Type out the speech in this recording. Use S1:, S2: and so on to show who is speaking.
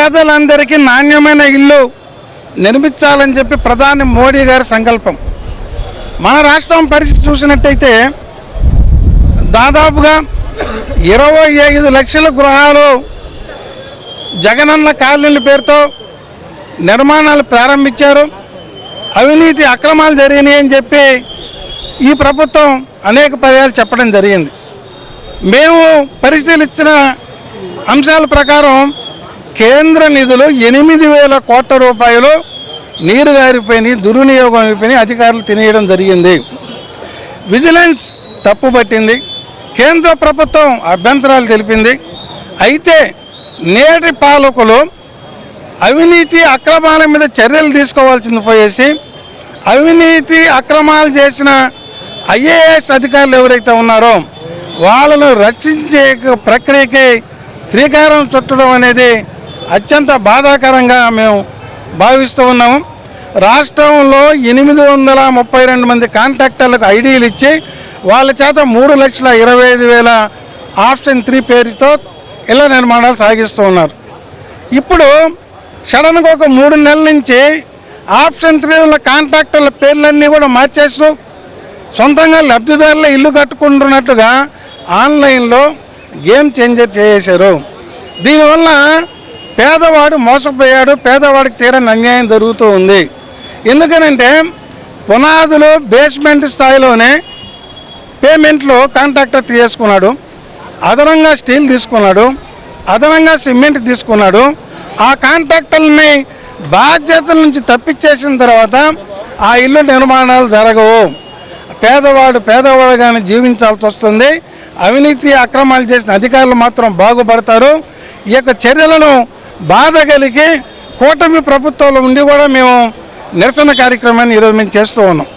S1: పేదలందరికీ నాణ్యమైన ఇల్లు నిర్మించాలని చెప్పి ప్రధాని మోడీ గారి సంకల్పం. మన రాష్ట్రం పరిస్థితి చూసినట్టయితే దాదాపుగా 25 లక్షల గృహాలు జగనన్న కాలనీల పేరుతో నిర్మాణాలు ప్రారంభించారు. అవినీతి అక్రమాలు జరిగినాయి అని చెప్పి ఈ ప్రభుత్వం అనేక పర్యాలు చెప్పడం జరిగింది. మేము పరిశీలించిన అంశాల ప్రకారం కేంద్ర నిధులు 8,000 కోట్ల రూపాయలు నీరు గారిపోయినాయి, దుర్వినియోగం అయిపోయినాయి, అధికారులు తినేయడం జరిగింది. విజిలెన్స్ తప్పుపట్టింది, కేంద్ర ప్రభుత్వం అభ్యంతరాలు తెలిపింది. అయితే నేటి పాలకులు అవినీతి అక్రమాల మీద చర్యలు తీసుకోవాల్సింది పోయేసి అవినీతి అక్రమాలు చేసిన ఐఏఎస్ అధికారులు ఎవరైతే ఉన్నారో వాళ్ళను రక్షించే ప్రక్రియకి శ్రీకారం చుట్టడం అనేది అత్యంత బాధాకరంగా మేము భావిస్తూ ఉన్నాము. రాష్ట్రంలో 832 మంది కాంట్రాక్టర్లకు ఐడీలు ఇచ్చి వాళ్ళ చేత 3,25,000 ఆప్షన్ 3 పేరుతో ఇళ్ల నిర్మాణాలు సాగిస్తూ ఉన్నారు. ఇప్పుడు సడన్గా ఒక 3 నెలల నుంచి ఆప్షన్ 3 ఉన్న కాంట్రాక్టర్ల పేర్లన్నీ కూడా మార్చేస్తూ సొంతంగా లబ్ధిదారుల ఇల్లు కట్టుకుంటున్నట్టుగా ఆన్లైన్లో గేమ్ చేంజర్ చేసేశారు. దీనివల్ల పేదవాడు మోసపోయాడు, పేదవాడికి తీరని అన్యాయం జరుగుతూ ఉంది. ఎందుకనంటే పునాదులు బేస్మెంట్ స్థాయిలోనే పేమెంట్లు కాంట్రాక్టర్ తీసుకున్నాడు, అదనంగా స్టీల్ తీసుకున్నాడు, అదనంగా సిమెంట్ తీసుకున్నాడు. ఆ కాంట్రాక్టర్ని బాధ్యతల నుంచి తప్పించేసిన తర్వాత ఆ ఇల్లు నిర్మాణాలు జరగవు. పేదవాడుగానే జీవించాల్సి వస్తుంది. అవినీతి అక్రమాలు చేసిన అధికారులు మాత్రం బాగుపడతారు. ఈ యొక్క చర్యలను బాధ కలిగి కూటమి ప్రభుత్వంలో ఉండి కూడా మేము నిరసన కార్యక్రమాన్ని ఈరోజు మేము చేస్తూ ఉన్నాం.